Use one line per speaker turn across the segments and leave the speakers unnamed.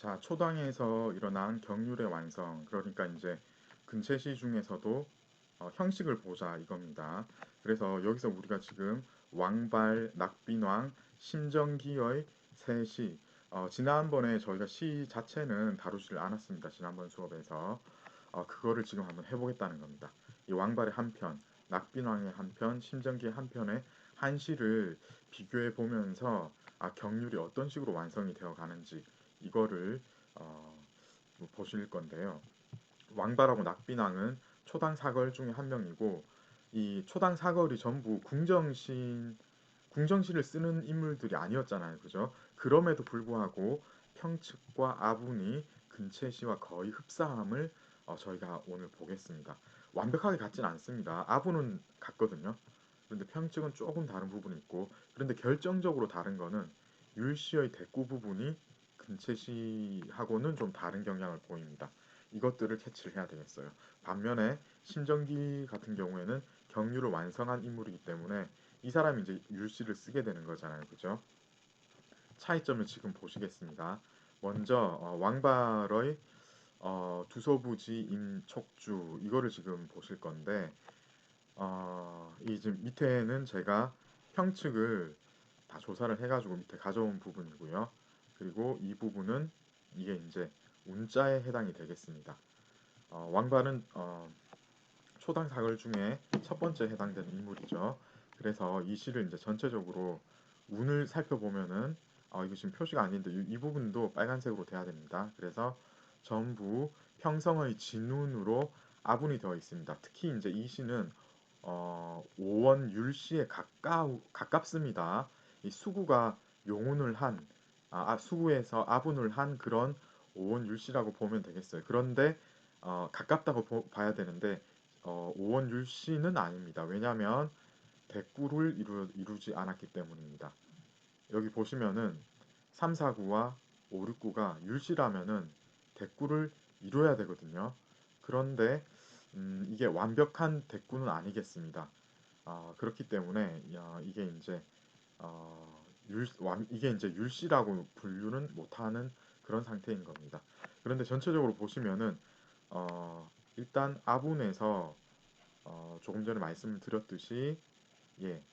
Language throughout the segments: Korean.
자, 초당에서 일어난 경률의 완성, 그러니까 이제 근체시 중에서도 형식을 보자 이겁니다. 그래서 여기서 우리가 지금 왕발, 낙빈왕, 심정기의 세 시, 지난번에 저희가 시 자체는 다루질 않았습니다. 지난번 수업에서 그거를 지금 한번 해보겠다는 겁니다. 이 왕발의 한 편, 낙빈왕의 한 편, 심정기의 한 편의 한 시를 비교해 보면서 경률이 어떤 식으로 완성이 되어 가는지 이거를 어, 보실 건데요. 왕발하고 낙빈왕은 초당 사걸 중에 한 명이고 이 초당 사걸이 전부 궁정시를 쓰는 인물들이 아니었잖아요. 그죠? 그럼에도 불구하고 평측과 아분이 근체시와 거의 흡사함을 저희가 오늘 보겠습니다. 완벽하게 같진 않습니다. 아분은 같거든요. 그런데 평측은 조금 다른 부분이 있고, 그런데 결정적으로 다른 거는 율시의 대꾸 부분이 근체시하고는 좀 다른 경향을 보입니다. 이것들을 캐치를 해야 되겠어요. 반면에 심정기 같은 경우에는 경률을 완성한 인물이기 때문에 이 사람이 이제 율시를 쓰게 되는 거잖아요. 그죠? 차이점을 지금 보시겠습니다. 먼저 왕발의 두소부지 임촉주 이거를 지금 보실 건데 이 지금 밑에는 제가 평측을 다 조사를 해가지고 밑에 가져온 부분이고요. 그리고 이 부분은 이게 이제 운자에 해당이 되겠습니다. 왕발은 초당 사걸 중에 첫 번째 해당되는 인물이죠. 그래서 이 시를 이제 전체적으로 운을 살펴보면은 이거 지금 표시가 아닌데 이 부분도 빨간색으로 돼야 됩니다. 그래서 전부 평성의 진운으로 아분이 되어 있습니다. 특히 이제 이 시는 오원 율시에 가깝습니다. 이 수구가 용운을 한 수구에서 아분을 한 그런 오원 율시라고 보면 되겠어요. 그런데 가깝다고 봐야 되는데 오원 율시는 아닙니다. 왜냐하면 대꾸를 이루지 않았기 때문입니다. 여기 보시면은 3, 4구와 5, 6구가 율시라면은 대꾸를 이뤄야 되거든요. 그런데 이게 완벽한 대꾸는 아니겠습니다. 그렇기 때문에 이게 이제 율시라고 분류는 못하는 그런 상태인 겁니다. 그런데 전체적으로 보시면은 일단 아분에서 조금 전에 말씀을 드렸듯이 예,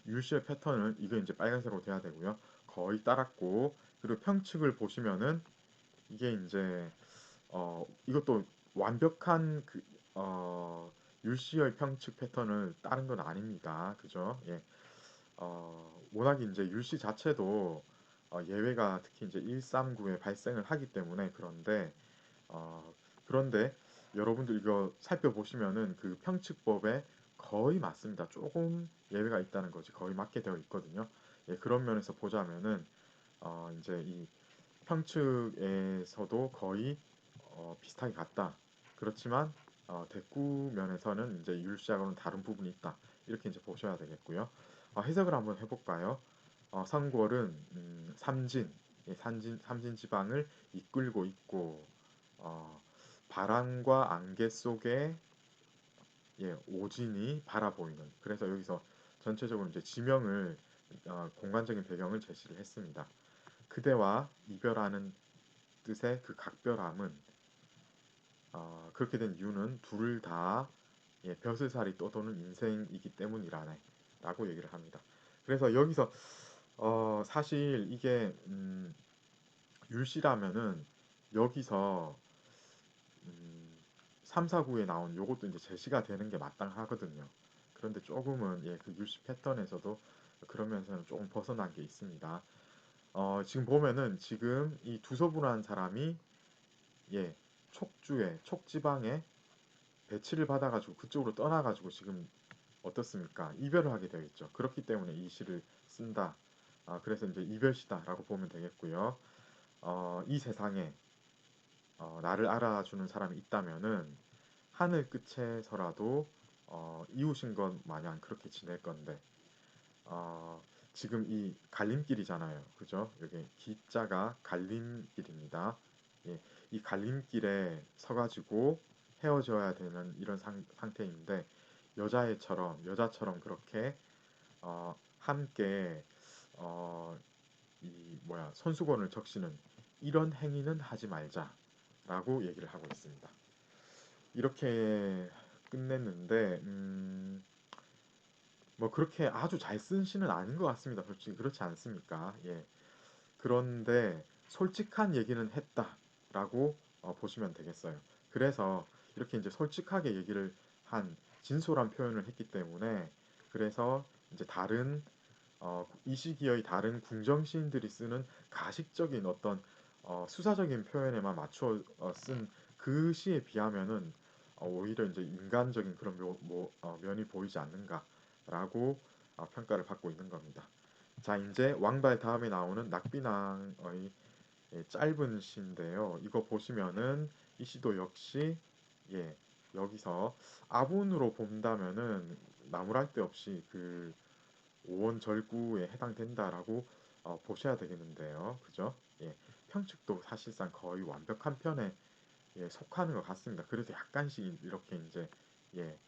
율시의 패턴을 이게 이제 빨간색으로 돼야 되고요. 거의 따랐고 그리고 평측을 보시면은 이게 이제 이것도 완벽한 율시의 평측 패턴을 따른 건 아닙니다. 그죠? 예. 워낙 이제 율시 자체도 예외가 특히 이제 139에 발생을 하기 때문에 어, 그런데 여러분들 이거 살펴보시면은 그 평칙법에 거의 맞습니다. 조금 예외가 있다는 거지. 거의 맞게 되어 있거든요. 예, 그런 면에서 보자면은 이제 이 평측에서도 거의 비슷하게 같다. 그렇지만 대구 면에서는 이제 율시하고는 다른 부분이 있다. 이렇게 이제 보셔야 되겠고요. 해석을 한번 해볼까요? 성궐은 삼진, 예, 삼진 지방을 이끌고 있고 어, 바람과 안개 속에 예, 오진이 바라보이는. 그래서 여기서 전체적으로 이제 지명을 공간적인 배경을 제시를 했습니다. 그대와 이별하는 뜻의 그 각별함은 그렇게 된 이유는 둘을 다 예, 벼슬살이 떠도는 인생이기 때문이라네 라고 얘기를 합니다. 그래서 여기서 사실 이게 율시라면은 여기서 음, 3, 4구에 나온 요것도 이제 제시가 되는 게 마땅하거든요. 그런데 조금은 예, 그 율시 패턴에서도 그런 면에서는 조금 벗어난 게 있습니다. 지금 보면은 지금 이 두서부라는 사람이 예, 촉지방에 배치를 받아가지고 그쪽으로 떠나가지고 지금 어떻습니까? 이별을 하게 되어 있죠. 그렇기 때문에 이 시를 쓴다. 그래서 이제 이별시다라고 보면 되겠고요. 이 세상에 나를 알아주는 사람이 있다면은 하늘 끝에서라도 이웃인 것 마냥 그렇게 지낼 건데 지금 이 갈림길이잖아요. 그죠? 여기 기자가 갈림길입니다. 예, 이 갈림길에 서가지고 헤어져야 되는 이런 상태인데 여자처럼 그렇게 함께 이 뭐야 손수건을 적시는 이런 행위는 하지 말자라고 얘기를 하고 있습니다. 이렇게 끝냈는데 뭐 그렇게 아주 잘 쓴 시는 아닌 것 같습니다. 솔직히 그렇지 않습니까? 예. 그런데 솔직한 얘기는 했다라고 보시면 되겠어요. 그래서 이렇게 이제 솔직하게 얘기를 한 진솔한 표현을 했기 때문에 그래서 이제 다른 이 시기의 다른 궁정 시인들이 쓰는 가식적인 어떤 수사적인 표현에만 맞춰 쓴 그 시에 비하면은 오히려 이제 인간적인 그런 면이 보이지 않는가라고 평가를 받고 있는 겁니다. 자, 이제 왕발 다음에 나오는 낙비낭의 짧은 시인데요. 이거 보시면은 이 시도 역시 예, 여기서 아분으로 본다면은 나무랄 데 없이 그 오원절구에 해당된다라고 보셔야 되겠는데요. 그죠? 예, 평측도 사실상 거의 완벽한 편에 속하는 것 같습니다. 그래서 약간씩 이렇게 이제 예,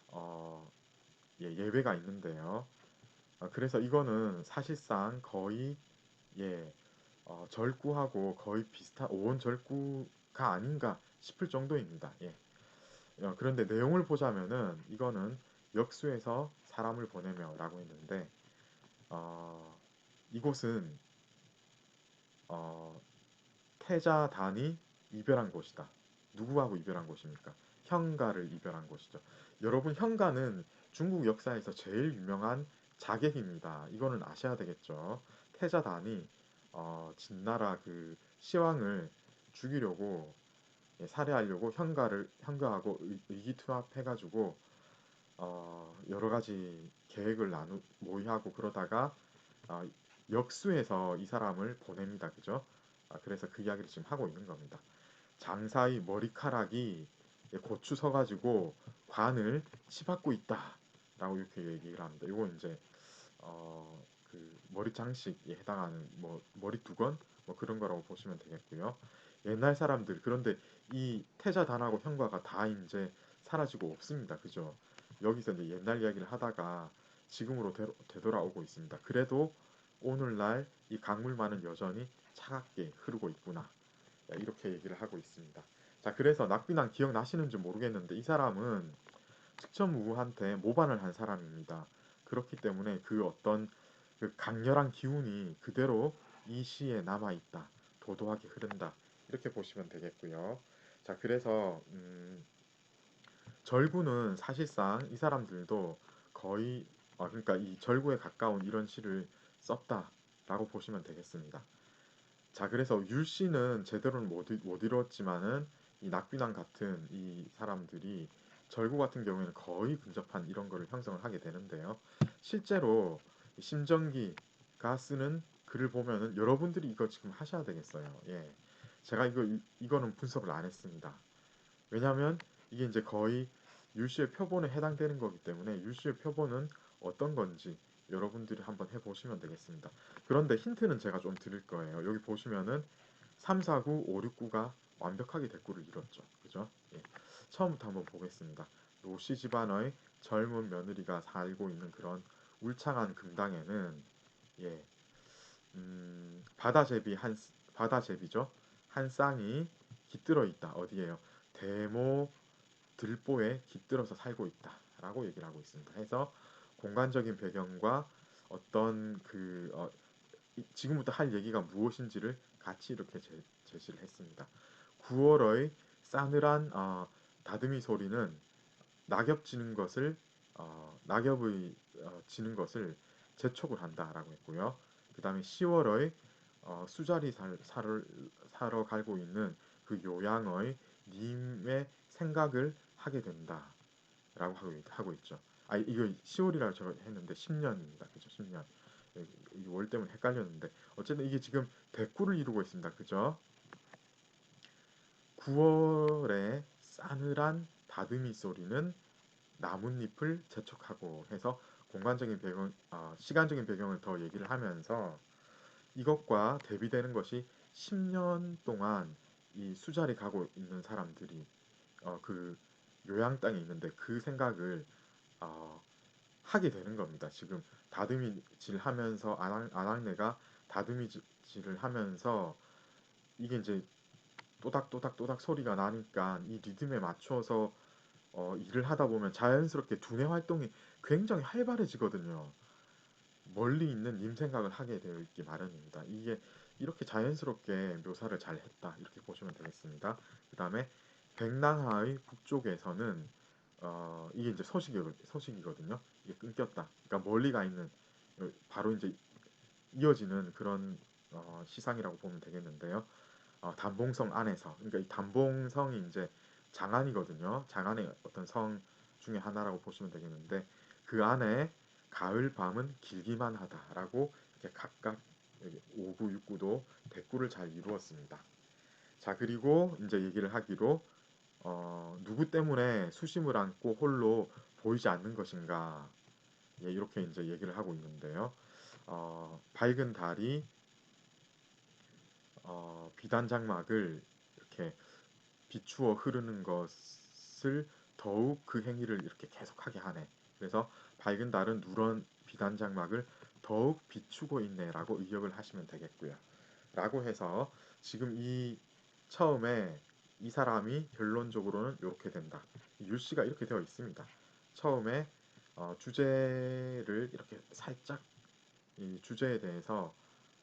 어, 예외가 있는데요. 그래서 이거는 사실상 거의 예, 절구하고 거의 비슷한 오원 절구가 아닌가 싶을 정도입니다. 예. 그런데 내용을 보자면은 이거는 역수에서 사람을 보내며라고 했는데 어, 이곳은 어, 태자단이 이별한 곳이다. 누구하고 이별한 곳입니까? 현가를 이별한 곳이죠. 여러분 현가는 중국 역사에서 제일 유명한 자객입니다. 이거는 아셔야 되겠죠. 태자단이 진나라 그 시왕을 죽이려고 살해하려고 현가하고 의기투합해가지고 여러 가지 계획을 모의하고 그러다가 아, 역수해서 이 사람을 보냅니다. 그죠? 그래서 그 이야기를 지금 하고 있는 겁니다. 장사의 머리카락이 고추 서가지고 관을 치받고 있다라고 이렇게 얘기를 합니다. 이거 이제 그 머리 장식에 해당하는 뭐 머리 두건 뭐 그런 거라고 보시면 되겠고요. 옛날 사람들 그런데 이 태자단하고 현과가 다 이제 사라지고 없습니다. 그죠? 여기서 이제 옛날 이야기를 하다가 지금으로 되돌아오고 있습니다. 그래도 오늘날 이 강물만은 여전히 차갑게 흐르고 있구나. 이렇게 얘기를 하고 있습니다. 자, 그래서 낙비난 기억나시는지 모르겠는데 이 사람은 측천무후한테 모반을 한 사람입니다. 그렇기 때문에 그 어떤 그 강렬한 기운이 그대로 이 시에 남아 있다. 도도하게 흐른다. 이렇게 보시면 되겠고요. 자, 그래서 절구는 사실상 이 사람들도 거의 그러니까 이 절구에 가까운 이런 시를 썼다라고 보시면 되겠습니다. 자, 그래서 율씨는 제대로는 못 이뤘지만은 이 낙비난 같은 이 사람들이 절구 같은 경우에는 거의 근접한 이런 거를 형성을 하게 되는데요. 실제로 심정기가 쓰는 글을 보면은 여러분들이 이거 지금 하셔야 되겠어요. 예. 제가 이거는 분석을 안 했습니다. 왜냐하면 이게 이제 거의 율시의 표본에 해당되는 거기 때문에 율시의 표본은 어떤 건지 여러분들이 한번 해보시면 되겠습니다. 그런데 힌트는 제가 좀 드릴 거예요. 여기 보시면은 3, 4, 9, 5, 6, 9가 완벽하게 대꾸를 이뤘죠. 그죠? 예. 처음부터 한번 보겠습니다. 노씨 집안의 젊은 며느리가 살고 있는 그런 울창한 금당에는 예, 바다제비죠. 한 쌍이 깃들어 있다. 어디에요? 대모 들보에 깃들어서 살고 있다라고 얘기를 하고 있습니다. 해서 공간적인 배경과 어떤 지금부터 할 얘기가 무엇인지를 같이 이렇게 제시를 했습니다. 9월의 싸늘한 다듬이 소리는 낙엽 지는 것을 낙엽의 지는 것을 재촉을 한다라고 했고요. 그 다음에 10월의 수자리 사러 가고 있는 그 요양의 님의 생각을 하게 된다라고 하고 있죠. 이거 10월이라고 제가 했는데 10년입니다. 그죠? 10년. 월 때문에 헷갈렸는데 어쨌든 이게 지금 대꾸를 이루고 있습니다. 그죠? 9월의 싸늘한 다듬이 소리는 나뭇잎을 재촉하고 해서 공간적인 배경, 시간적인 배경을 더 얘기를 하면서 이것과 대비되는 것이 10년 동안 이 수자리 가고 있는 사람들이 그 요양 땅에 있는데 그 생각을 어, 하게 되는 겁니다. 지금 다듬이질 하면서 아낙네가 다듬이질을 하면서 이게 이제 또닥또닥또닥 소리가 나니까 이 리듬에 맞춰서 일을 하다 보면 자연스럽게 두뇌 활동이 굉장히 활발해지거든요. 멀리 있는 님 생각을 하게 되어 있기 마련입니다. 이게 이렇게 자연스럽게 묘사를 잘 했다. 이렇게 보시면 되겠습니다. 그 다음에 백랑하의 북쪽에서는 이게 이제 서식이거든요. 이게 끊겼다. 그러니까 멀리 가 있는 바로 이제 이어지는 그런 시상이라고 보면 되겠는데요. 담봉성 안에서 그러니까 이 담봉성이 이제 장안이거든요. 장안의 어떤 성 중에 하나라고 보시면 되겠는데 그 안에 가을 밤은 길기만 하다라고 이렇게 각각 5구, 6구도 대꾸를 잘 이루었습니다. 자, 그리고 이제 얘기를 하기로 누구 때문에 수심을 안고 홀로 보이지 않는 것인가. 예, 이렇게 이제 얘기를 하고 있는데요. 밝은 달이 비단 장막을 이렇게 비추어 흐르는 것을 더욱 그 행위를 이렇게 계속하게 하네. 그래서 밝은 달은 누런 비단 장막을 더욱 비추고 있네라고 의역을 하시면 되겠고요. 라고 해서 지금 이 처음에 이 사람이 결론적으로는 이렇게 된다. 율씨가 이렇게 되어 있습니다. 처음에 주제를 이렇게 살짝 이 주제에 대해서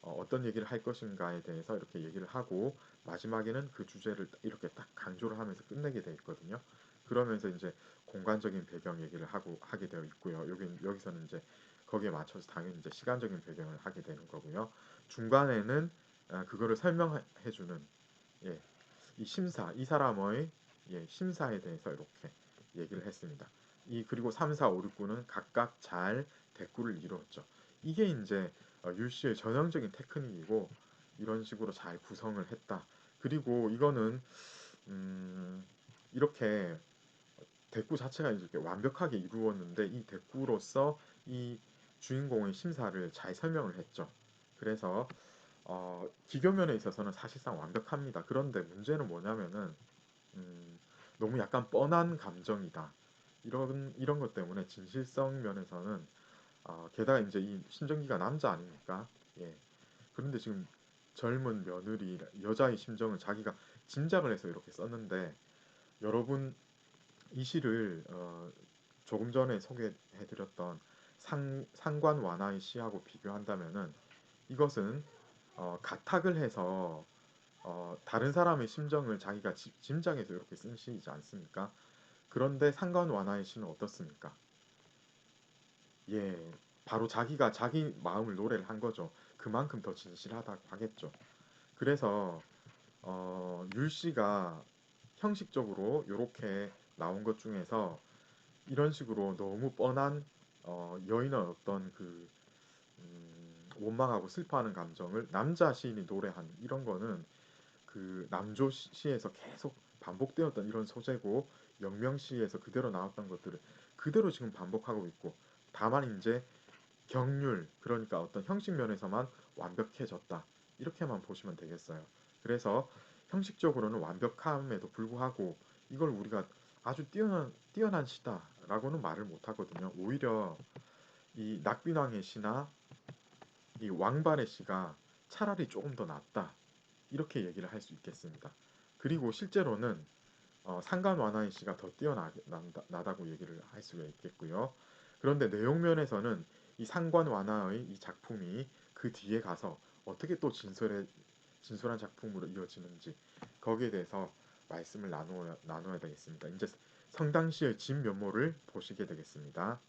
어떤 얘기를 할 것인가에 대해서 이렇게 얘기를 하고 마지막에는 그 주제를 이렇게 딱 강조를 하면서 끝내게 돼 있거든요. 그러면서 이제 공간적인 배경 얘기를 하게 되어 있고요. 여기서는 이제 거기에 맞춰서 당연히 이제 시간적인 배경을 하게 되는 거고요. 중간에는 그거를 설명해주는 예, 이 사람의 심사에 대해서 이렇게 얘기를 했습니다. 그리고 3, 4, 5, 6, 9는 각각 잘 대꾸를 이루었죠. 이게 이제 율시의 전형적인 테크닉이고 이런 식으로 잘 구성을 했다. 그리고 이거는 음, 이렇게 대꾸 자체가 이렇게 완벽하게 이루었는데 이 대꾸로서 이 주인공의 심사를 잘 설명을 했죠. 그래서 기교면에 있어서는 사실상 완벽합니다. 그런데 문제는 뭐냐면은 음, 너무 약간 뻔한 감정이다. 이런 것 때문에 진실성 면에서는 게다가 이제 이 심정기가 남자 아닙니까? 예. 그런데 지금 젊은 며느리 여자의 심정을 자기가 짐작을 해서 이렇게 썼는데 여러분 이 시를 조금 전에 소개해드렸던 상관 완화의 시하고 비교한다면은 이것은 가탁을 해서 다른 사람의 심정을 자기가 짐작해서 이렇게 쓴 시이지 않습니까? 그런데 상관 완화의 시는 어떻습니까? 예, 바로 자기가 자기 마음을 노래를 한 거죠. 그만큼 더 진실하다고 하겠죠. 그래서 율씨가 형식적으로 이렇게 나온 것 중에서 이런 식으로 너무 뻔한 여인의 어떤 원망하고 슬퍼하는 감정을 남자 시인이 노래한 이런 거는 그 남조 시에서 계속 반복되었던 이런 소재고 영명시에서 그대로 나왔던 것들을 그대로 지금 반복하고 있고 다만 이제 경률 그러니까 어떤 형식 면에서만 완벽해졌다 이렇게만 보시면 되겠어요. 그래서 형식적으로는 완벽함에도 불구하고 이걸 우리가 아주 뛰어난 시다라고는 말을 못하거든요. 오히려 이 낙빈왕의 시나 이 왕발의 시가 차라리 조금 더 낫다 이렇게 얘기를 할 수 있겠습니다. 그리고 실제로는 상간 와나의 시가 더 뛰어나다고 얘기를 할 수가 있겠고요. 그런데 내용 면에서는 이 상관 완화의 이 작품이 그 뒤에 가서 어떻게 또 진솔한 작품으로 이어지는지 거기에 대해서 말씀을 나누어야 되겠습니다. 이제 성당시의 진면모를 보시게 되겠습니다.